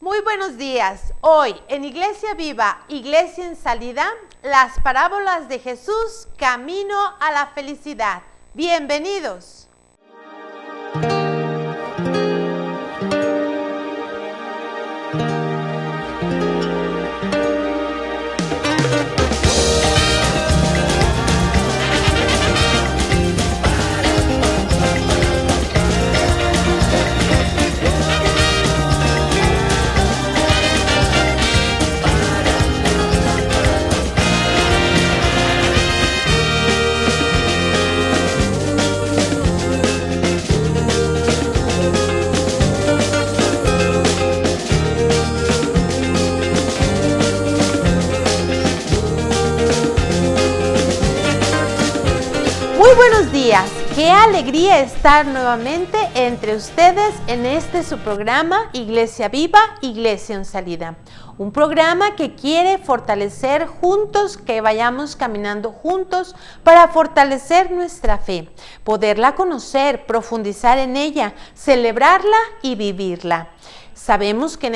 Muy buenos días. Hoy en Iglesia Viva, Iglesia en Salida, las parábolas de Jesús, camino a la felicidad. Bienvenidos. Muy buenos días, qué alegría estar nuevamente entre ustedes en este su programa Iglesia Viva, Iglesia en Salida. Un programa que quiere fortalecer juntos, que vayamos caminando juntos para fortalecer nuestra fe, poderla conocer, profundizar en ella, celebrarla y vivirla. Sabemos que en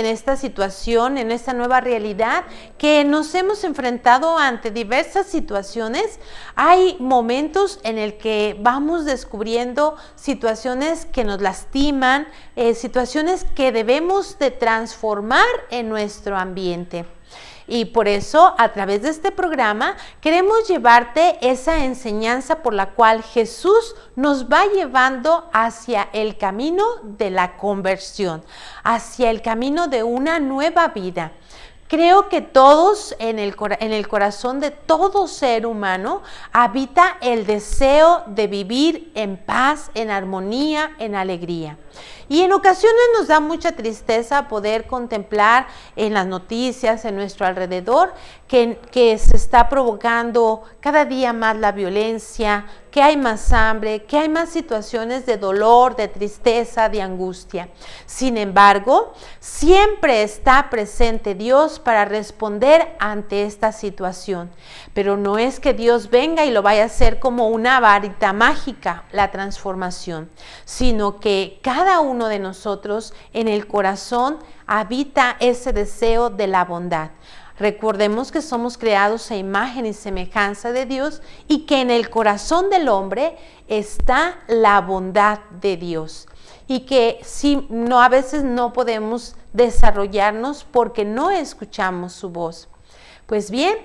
esta situación, en esta nueva realidad, que nos hemos enfrentado ante diversas situaciones, hay momentos en el que vamos descubriendo situaciones que nos lastiman, situaciones que debemos de transformar en nuestro ambiente. Y por eso, a través de este programa, queremos llevarte esa enseñanza por la cual Jesús nos va llevando hacia el camino de la conversión, hacia el camino de una nueva vida. Creo que todos, en el corazón de todo ser humano, habita el deseo de vivir en paz, en armonía, en alegría. Y en ocasiones nos da mucha tristeza poder contemplar en las noticias, en nuestro alrededor, que se está provocando cada día más la violencia, que hay más hambre, que hay más situaciones de dolor, de tristeza, de angustia. Sin embargo, siempre está presente Dios para responder ante esta situación. Pero no es que Dios venga y lo vaya a hacer como una varita mágica, la transformación, sino que cada uno de nosotros en el corazón habita ese deseo de la bondad. Recordemos que somos creados a imagen y semejanza de Dios y que en el corazón del hombre está la bondad de Dios. Y que a veces no podemos desarrollarnos porque no escuchamos su voz. Pues bien,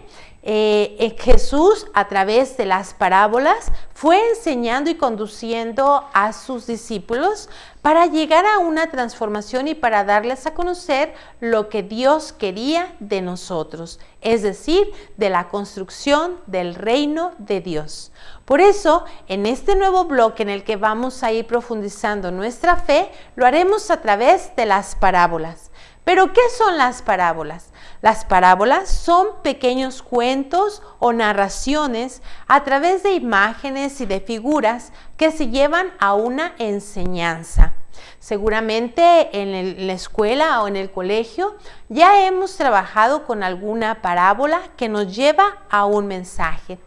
Jesús a través de las parábolas fue enseñando y conduciendo a sus discípulos para llegar a una transformación y para darles a conocer lo que Dios quería de nosotros, es decir, de la construcción del reino de Dios. Por eso, en este nuevo bloque en el que vamos a ir profundizando nuestra fe, lo haremos a través de las parábolas. ¿Pero qué son las parábolas? Las parábolas son pequeños cuentos o narraciones a través de imágenes y de figuras que se llevan a una enseñanza. Seguramente en la escuela o en el colegio ya hemos trabajado con alguna parábola que nos lleva a un mensaje.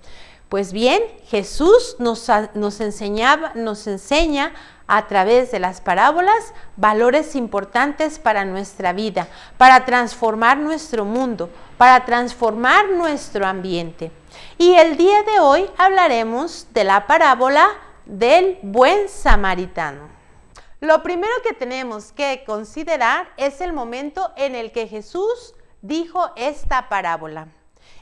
Pues bien, Jesús nos enseña a través de las parábolas valores importantes para nuestra vida, para transformar nuestro mundo, para transformar nuestro ambiente. Y el día de hoy hablaremos de la parábola del buen samaritano. Lo primero que tenemos que considerar es el momento en el que Jesús dijo esta parábola.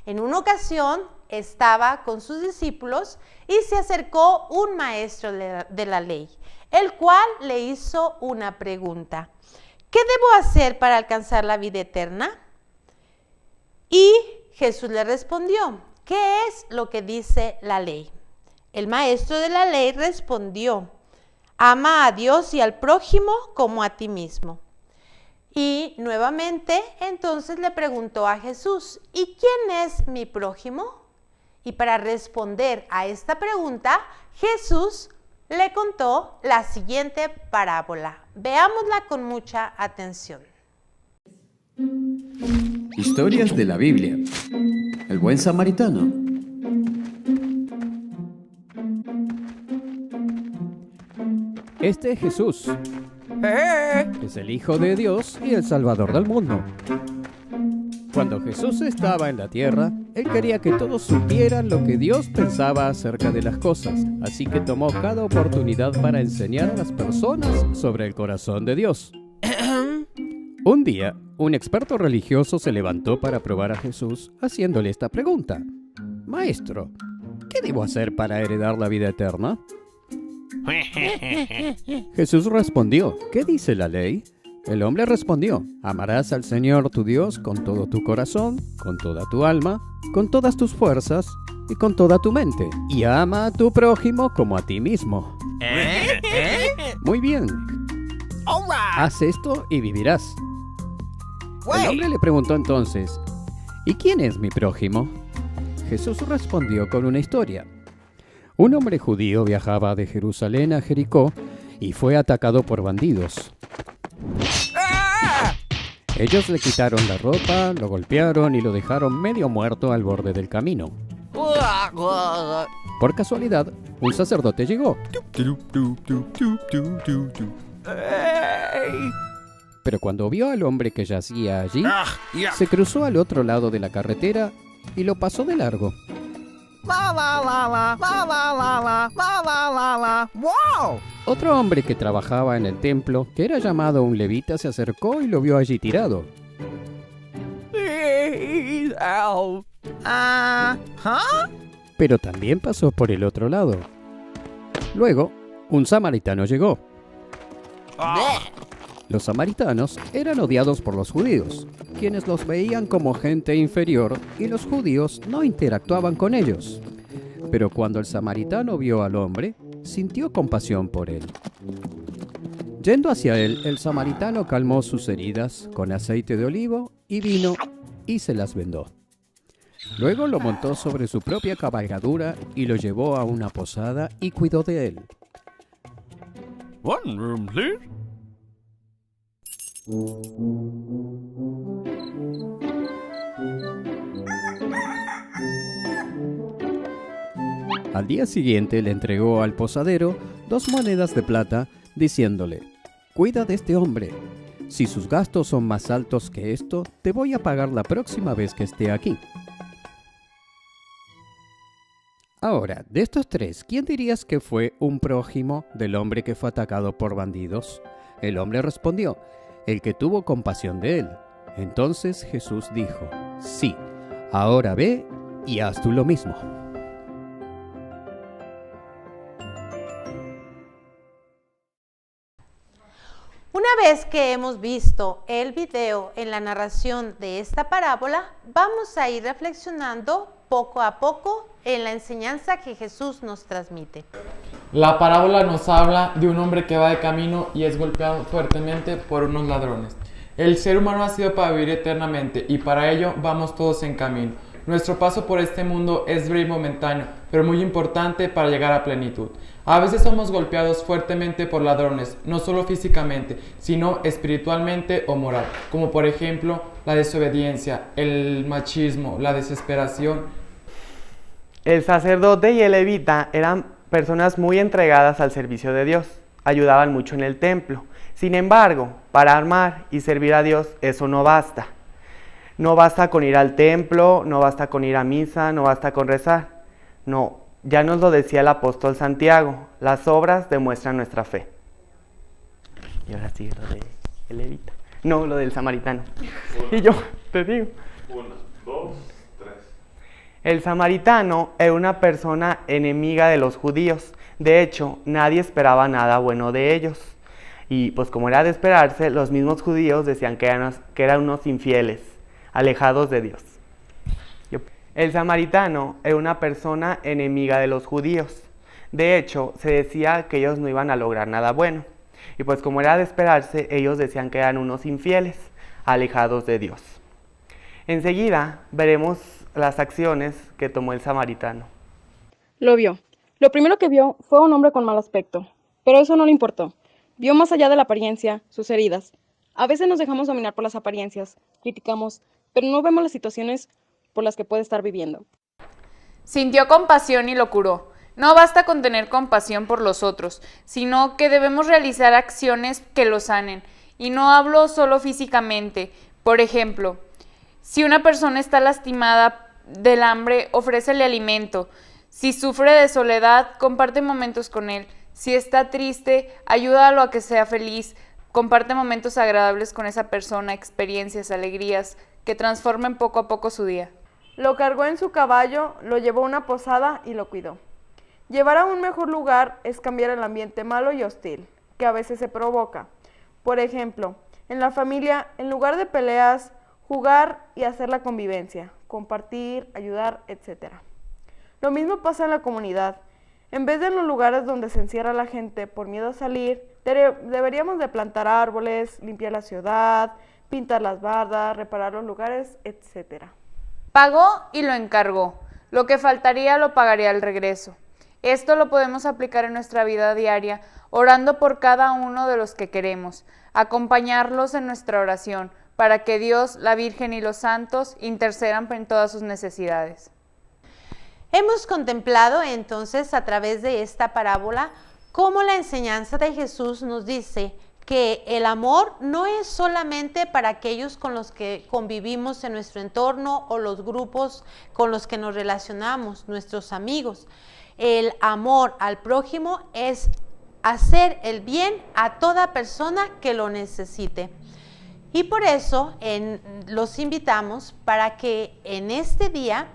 En una ocasión estaba con sus discípulos y se acercó un maestro de la ley, el cual le hizo una pregunta. ¿Qué debo hacer para alcanzar la vida eterna? Y Jesús le respondió, ¿qué es lo que dice la ley? El maestro de la ley respondió, ama a Dios y al prójimo como a ti mismo. Y nuevamente entonces le preguntó a Jesús, ¿y quién es mi prójimo? Y para responder a esta pregunta, Jesús le contó la siguiente parábola. Veámosla con mucha atención. Historias de la Biblia. El buen samaritano. Este es Jesús. Es el Hijo de Dios y el Salvador del mundo. Cuando Jesús estaba en la tierra, Él quería que todos supieran lo que Dios pensaba acerca de las cosas, así que tomó cada oportunidad para enseñar a las personas sobre el corazón de Dios. Un día, un experto religioso se levantó para probar a Jesús, haciéndole esta pregunta: Maestro, ¿qué debo hacer para heredar la vida eterna? Jesús respondió: ¿qué dice la ley? El hombre respondió: amarás al Señor tu Dios con todo tu corazón, con toda tu alma, con todas tus fuerzas y con toda tu mente, y ama a tu prójimo como a ti mismo. Muy bien. Haz esto y vivirás. El hombre le preguntó entonces: ¿y quién es mi prójimo? Jesús respondió con una historia. Un hombre judío viajaba de Jerusalén a Jericó y fue atacado por bandidos. Ellos le quitaron la ropa, lo golpearon y lo dejaron medio muerto al borde del camino. Por casualidad, un sacerdote llegó. Pero cuando vio al hombre que yacía allí, se cruzó al otro lado de la carretera y lo pasó de largo. Otro hombre que trabajaba en el templo, que era llamado un levita, se acercó y lo vio allí tirado. Pero también pasó por el otro lado. Luego, un samaritano llegó. Los samaritanos eran odiados por los judíos, quienes los veían como gente inferior y los judíos no interactuaban con ellos. Pero cuando el samaritano vio al hombre, sintió compasión por él. Yendo hacia él, el samaritano calmó sus heridas con aceite de olivo y vino y se las vendó. Luego lo montó sobre su propia cabalgadura y lo llevó a una posada y cuidó de él. One room, please. Al día siguiente le entregó al posadero 2 monedas de plata, diciéndole: cuida de este hombre. Si sus gastos son más altos que esto, te voy a pagar la próxima vez que esté aquí. Ahora, de estos 3, ¿quién dirías que fue un prójimo del hombre que fue atacado por bandidos? El hombre respondió: el que tuvo compasión de él. Entonces Jesús dijo: sí, ahora ve y haz tú lo mismo. Una vez que hemos visto el video en la narración de esta parábola, vamos a ir reflexionando poco a poco en la enseñanza que Jesús nos transmite. La parábola nos habla de un hombre que va de camino y es golpeado fuertemente por unos ladrones. El ser humano ha sido para vivir eternamente y para ello vamos todos en camino. Nuestro paso por este mundo es breve y momentáneo, pero muy importante para llegar a plenitud. A veces somos golpeados fuertemente por ladrones, no solo físicamente, sino espiritualmente o moral, como por ejemplo la desobediencia, el machismo, la desesperación. El sacerdote y el levita eran personas muy entregadas al servicio de Dios, ayudaban mucho en el templo. Sin embargo, para amar y servir a Dios eso no basta. No basta con ir al templo, no basta con ir a misa, no basta con rezar. No, ya nos lo decía el apóstol Santiago, las obras demuestran nuestra fe. Y ahora sí, lo del levita. No, lo del samaritano. Y yo, te digo. 1, 2, 3. El samaritano era una persona enemiga de los judíos. De hecho, nadie esperaba nada bueno de ellos. Y pues como era de esperarse, los mismos judíos decían que eran unos infieles, alejados de Dios. El samaritano era una persona enemiga de los judíos. De hecho, se decía que ellos no iban a lograr nada bueno. Y pues como era de esperarse, ellos decían que eran unos infieles, alejados de Dios. Enseguida veremos las acciones que tomó el samaritano. Lo vio. Lo primero que vio fue un hombre con mal aspecto, pero eso no le importó. Vio más allá de la apariencia, sus heridas. A veces nos dejamos dominar por las apariencias, criticamos, pero no vemos las situaciones por las que puede estar viviendo. Sintió compasión y lo curó. No basta con tener compasión por los otros, sino que debemos realizar acciones que los sanen. Y no hablo solo físicamente. Por ejemplo, si una persona está lastimada del hambre, ofrécele alimento. Si sufre de soledad, comparte momentos con él. Si está triste, ayúdalo a que sea feliz. Comparte momentos agradables con esa persona, experiencias, alegrías, que transformen poco a poco su día. Lo cargó en su caballo, lo llevó a una posada y lo cuidó. Llevar a un mejor lugar es cambiar el ambiente malo y hostil, que a veces se provoca. Por ejemplo, en la familia, en lugar de peleas, jugar y hacer la convivencia, compartir, ayudar, etc. Lo mismo pasa en la comunidad. En vez de en los lugares donde se encierra la gente por miedo a salir, deberíamos de plantar árboles, limpiar la ciudad, pintar las bardas, reparar los lugares, etc. Pagó y lo encargó. Lo que faltaría lo pagaría al regreso. Esto lo podemos aplicar en nuestra vida diaria, orando por cada uno de los que queremos, acompañarlos en nuestra oración, para que Dios, la Virgen y los santos intercedan en todas sus necesidades. Hemos contemplado entonces a través de esta parábola cómo la enseñanza de Jesús nos dice que el amor no es solamente para aquellos con los que convivimos en nuestro entorno o los grupos con los que nos relacionamos, nuestros amigos. El amor al prójimo es hacer el bien a toda persona que lo necesite. Y por eso los invitamos para que en este día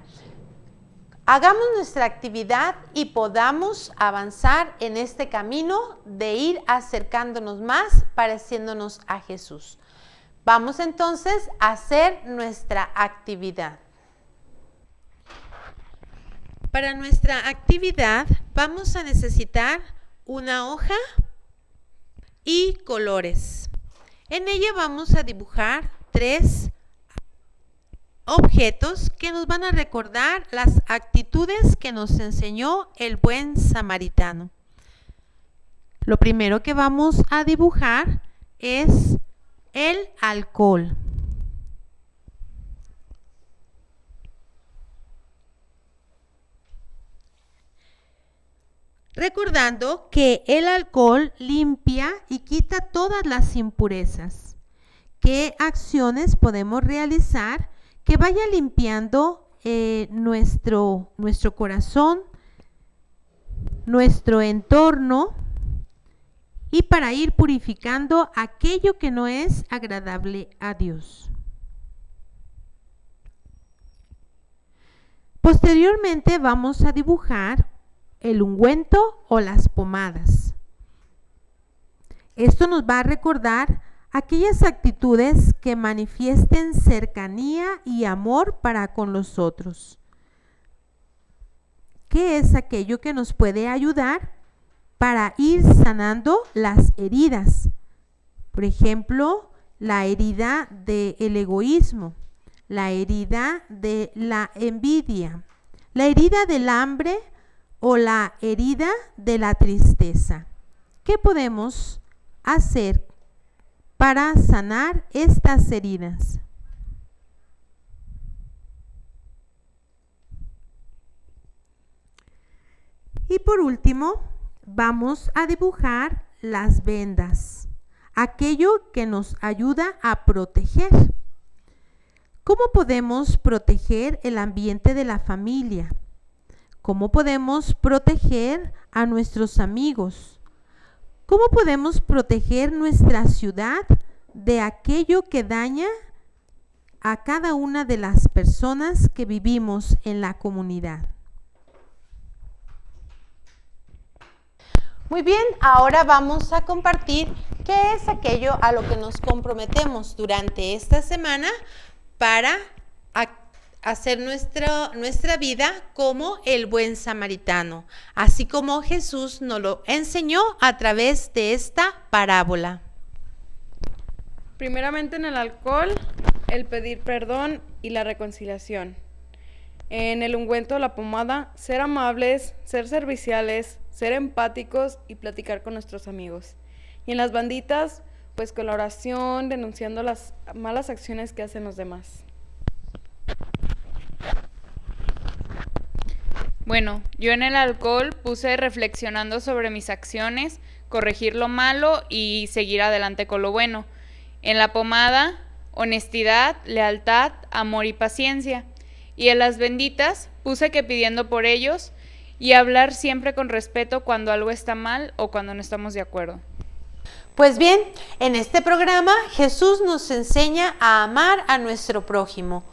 hagamos nuestra actividad y podamos avanzar en este camino de ir acercándonos más, pareciéndonos a Jesús. Vamos entonces a hacer nuestra actividad. Para nuestra actividad vamos a necesitar una hoja y colores. En ella vamos a dibujar 3 objetos que nos van a recordar las actitudes que nos enseñó el buen samaritano. Lo primero que vamos a dibujar es el alcohol. Recordando que el alcohol limpia y quita todas las impurezas. ¿Qué acciones podemos realizar que vaya limpiando nuestro corazón, nuestro entorno y para ir purificando aquello que no es agradable a Dios? Posteriormente vamos a dibujar el ungüento o las pomadas. Esto nos va a recordar aquellas actitudes que manifiesten cercanía y amor para con los otros. ¿Qué es aquello que nos puede ayudar para ir sanando las heridas? Por ejemplo, la herida del egoísmo, la herida de la envidia, la herida del hambre o la herida de la tristeza. ¿Qué podemos hacer para sanar estas heridas? Y por último, vamos a dibujar las vendas, aquello que nos ayuda a proteger. ¿Cómo podemos proteger el ambiente de la familia? ¿Cómo podemos proteger a nuestros amigos? ¿Cómo podemos proteger nuestra ciudad de aquello que daña a cada una de las personas que vivimos en la comunidad? Muy bien, ahora vamos a compartir qué es aquello a lo que nos comprometemos durante esta semana para hacer nuestra vida como el buen samaritano, así como Jesús nos lo enseñó a través de esta parábola. Primeramente en el alcohol, el pedir perdón y la reconciliación. En el ungüento, la pomada, ser amables, ser serviciales, ser empáticos y platicar con nuestros amigos. Y en las banditas, pues con la oración, denunciando las malas acciones que hacen los demás. Bueno, yo en el alcohol puse reflexionando sobre mis acciones, corregir lo malo y seguir adelante con lo bueno. En la pomada, honestidad, lealtad, amor y paciencia. Y en las benditas puse que pidiendo por ellos y hablar siempre con respeto cuando algo está mal o cuando no estamos de acuerdo. Pues bien, en este programa Jesús nos enseña a amar a nuestro prójimo.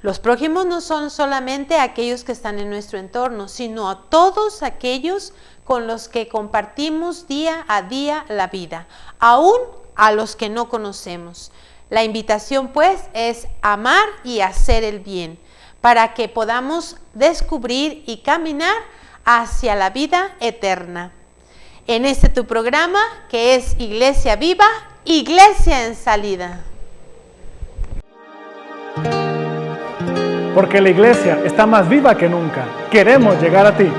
Los prójimos no son solamente aquellos que están en nuestro entorno, sino a todos aquellos con los que compartimos día a día la vida, aún a los que no conocemos. La invitación, pues, es amar y hacer el bien, para que podamos descubrir y caminar hacia la vida eterna. En este tu programa, que es Iglesia Viva, Iglesia en Salida. Porque la iglesia está más viva que nunca. Queremos llegar a ti.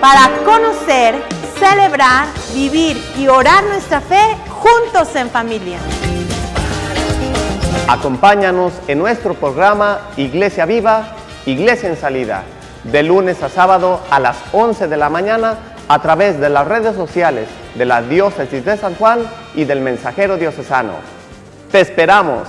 Para conocer, celebrar, vivir y orar nuestra fe juntos en familia. Acompáñanos en nuestro programa Iglesia Viva, Iglesia en Salida, de lunes a sábado a las 11 de la mañana a través de las redes sociales de la Diócesis de San Juan y del Mensajero Diocesano. ¡Te esperamos!